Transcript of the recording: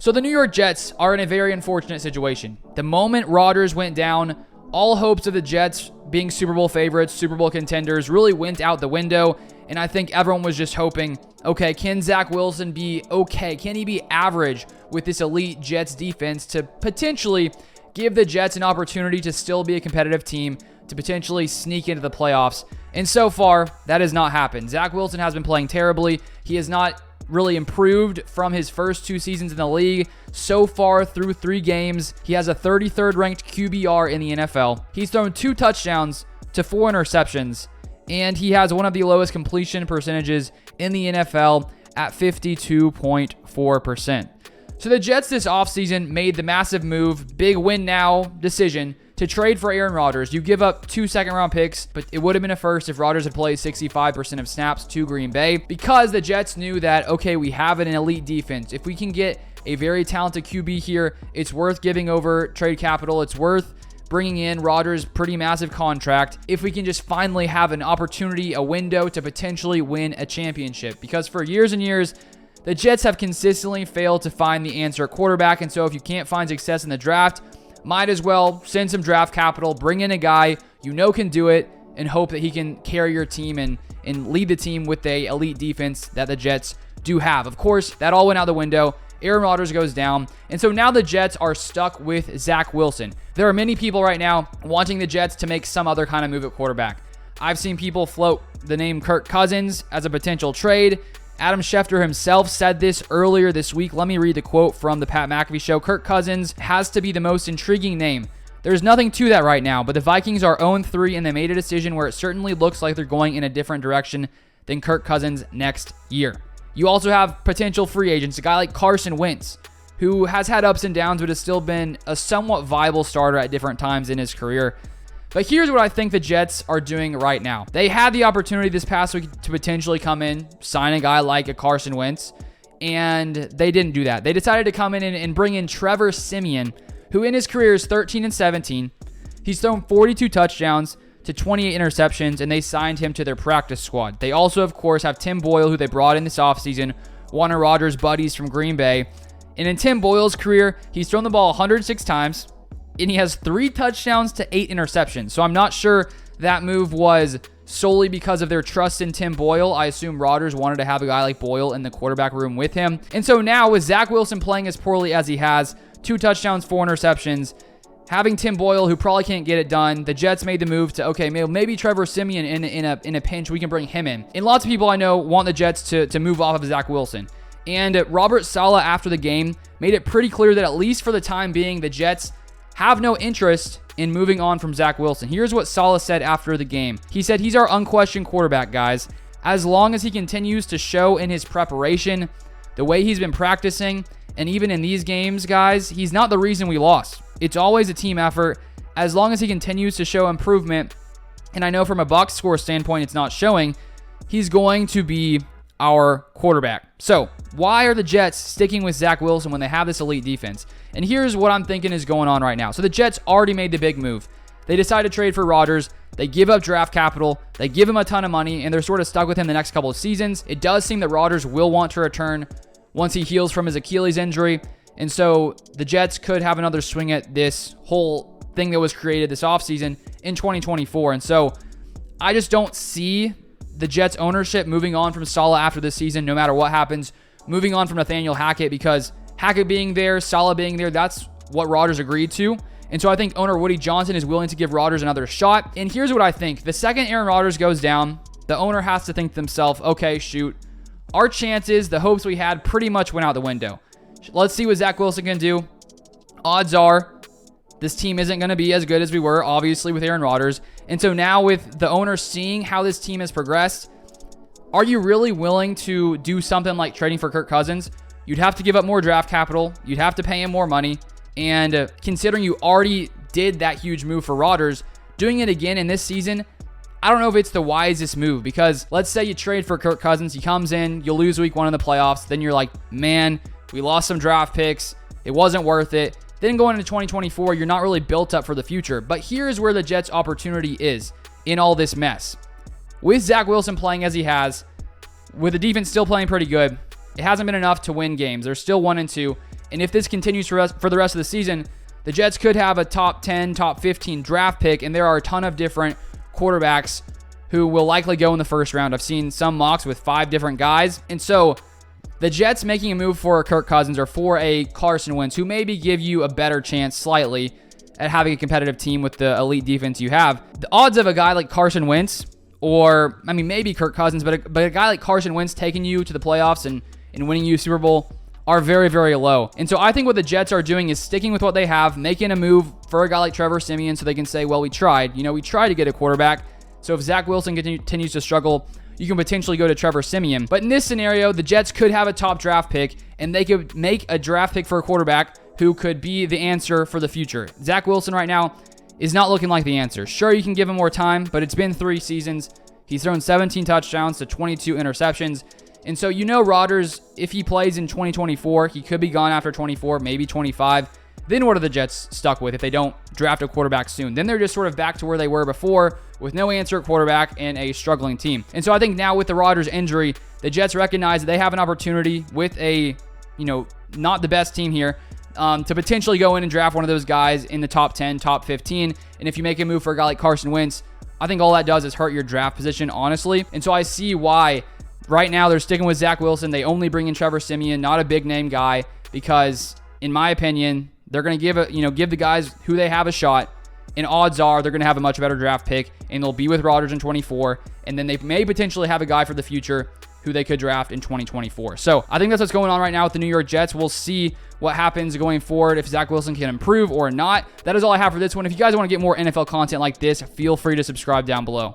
So the New York Jets are in a very unfortunate situation. The moment Rodgers went down, all hopes of the Jets being Super Bowl favorites, Super Bowl contenders really went out the window. And I think everyone was just hoping, okay, can Zach Wilson be okay? Can he be average with this elite Jets defense to potentially give the Jets an opportunity to still be a competitive team, to potentially sneak into the playoffs? And so far, that has not happened. Zach Wilson has been playing terribly. He has not really improved from his first 2 seasons in the league. So far, through 3 games, he has a 33rd ranked QBR in the NFL. He's thrown 2 touchdowns to 4 interceptions, and he has one of the lowest completion percentages in the NFL at 52.4%. So the Jets this offseason made the massive move, big win now decision, to trade for Aaron Rodgers. You give up 2 second-round picks, but it would have been a first if Rodgers had played 65% of snaps to Green Bay, because the Jets knew that, okay, we have an elite defense. If we can get a very talented QB here, it's worth giving over trade capital. It's worth bringing in Rodgers' pretty massive contract if we can just finally have an opportunity, a window to potentially win a championship. Because for years and years, the Jets have consistently failed to find the answer at quarterback, and so if you can't find success in the draft, might as well send some draft capital, bring in a guy you know can do it, and hope that he can carry your team and lead the team with a elite defense that the Jets do have. Of course, that all went out the window. Aaron Rodgers goes down, and so now the Jets are stuck with Zach Wilson. There are many people right now wanting the Jets to make some other kind of move at quarterback. I've seen people float the name Kirk Cousins as a potential trade. Adam Schefter himself said this earlier this week. Let me read the quote from the Pat McAfee show. Kirk Cousins has to be the most intriguing name. There's nothing to that right now, but the Vikings are 0-3, and they made a decision where it certainly looks like they're going in a different direction than Kirk Cousins next year. You also have potential free agents, a guy like Carson Wentz, who has had ups and downs, but has still been a somewhat viable starter at different times in his career. But here's what I think the Jets are doing right now. They had the opportunity this past week to potentially come in, sign a guy like a Carson Wentz, and they didn't do that. They decided to come in and bring in Trevor Siemian, who in his career is 13-17. He's thrown 42 touchdowns to 28 interceptions, and they signed him to their practice squad. They also, of course, have Tim Boyle, who they brought in this offseason, one of Rodgers' buddies from Green Bay. And in Tim Boyle's career, he's thrown the ball 106 times, and he has 3 touchdowns to 8 interceptions. So I'm not sure that move was solely because of their trust in Tim Boyle. I assume Rodgers wanted to have a guy like Boyle in the quarterback room with him. And so now with Zach Wilson playing as poorly as he has, 2 touchdowns, 4 interceptions, having Tim Boyle, who probably can't get it done, the Jets made the move to, okay, maybe Trevor Siemian in a pinch, we can bring him in. And lots of people I know want the Jets to move off of Zach Wilson. And Robert Saleh, after the game, made it pretty clear that at least for the time being, the Jets have no interest in moving on from Zach Wilson. Here's what Saleh said after the game. He said, "He's our unquestioned quarterback, guys. As long as he continues to show in his preparation, the way he's been practicing, and even in these games, guys, he's not the reason we lost. It's always a team effort. As long as he continues to show improvement, and I know from a box score standpoint it's not showing, he's going to be our quarterback." So why are the Jets sticking with Zach Wilson when they have this elite defense? And here's what I'm thinking is going on right now. So the Jets already made the big move. They decided to trade for Rodgers. They give up draft capital. They give him a ton of money, and they're sort of stuck with him the next couple of seasons. It does seem that Rodgers will want to return once he heals from his Achilles injury. And so the Jets could have another swing at this whole thing that was created this offseason in 2024. And so I just don't see the Jets ownership moving on from Saleh after this season, no matter what happens, moving on from Nathaniel Hackett, because Hackett being there, Saleh being there, that's what Rodgers agreed to. And so I think owner Woody Johnson is willing to give Rodgers another shot. And here's what I think. The second Aaron Rodgers goes down, the owner has to think to themselves, okay, shoot, our chances, the hopes we had pretty much went out the window. Let's see what Zach Wilson can do. Odds are this team isn't going to be as good as we were, obviously, with Aaron Rodgers. And so now with the owner seeing how this team has progressed, are you really willing to do something like trading for Kirk Cousins? You'd have to give up more draft capital. You'd have to pay him more money. And considering you already did that huge move for Rodgers, doing it again in this season, I don't know if it's the wisest move, because let's say you trade for Kirk Cousins. He comes in, you'll lose week 1 in the playoffs. Then you're like, man, we lost some draft picks. It wasn't worth it. Then going into 2024, you're not really built up for the future. But here's where the Jets' opportunity is in all this mess. With Zach Wilson playing as he has, with the defense still playing pretty good, it hasn't been enough to win games. They're still 1-2. And if this continues for the rest of the season, the Jets could have a top 10, top 15 draft pick, and there are a ton of different quarterbacks who will likely go in the first round. I've seen some mocks with 5 different guys. And so the Jets making a move for a Kirk Cousins or for a Carson Wentz, who maybe give you a better chance slightly at having a competitive team with the elite defense you have. The odds of a guy like Carson Wentz, or, I mean, maybe Kirk Cousins, but a guy like Carson Wentz taking you to the playoffs and winning you a Super Bowl are very, very low. And so I think what the Jets are doing is sticking with what they have, making a move for a guy like Trevor Siemian so they can say, well, we tried. We tried to get a quarterback. So if Zach Wilson continues to struggle, you can potentially go to Trevor Siemian. But in this scenario, the Jets could have a top draft pick, and they could make a draft pick for a quarterback who could be the answer for the future. Zach Wilson right now is not looking like the answer. Sure, you can give him more time, but it's been 3 seasons. He's thrown 17 touchdowns to 22 interceptions. And so Rodgers, if he plays in 2024, he could be gone after 24, maybe 25. Then what are the Jets stuck with if they don't draft a quarterback soon? Then they're just sort of back to where they were before with no answer at quarterback and a struggling team. And so I think now with the Rodgers injury, the Jets recognize that they have an opportunity with a, not the best team here, to potentially go in and draft one of those guys in the top 10, top 15. And if you make a move for a guy like Carson Wentz, I think all that does is hurt your draft position, honestly. And so I see why right now they're sticking with Zach Wilson. They only bring in Trevor Siemian, not a big name guy, because in my opinion, they're going to give the guys who they have a shot, and odds are they're going to have a much better draft pick, and they'll be with Rodgers in 24, and then they may potentially have a guy for the future who they could draft in 2024. So I think that's what's going on right now with the New York Jets. We'll see what happens going forward, if Zach Wilson can improve or not. That is all I have for this one. If you guys want to get more NFL content like this, feel free to subscribe down below.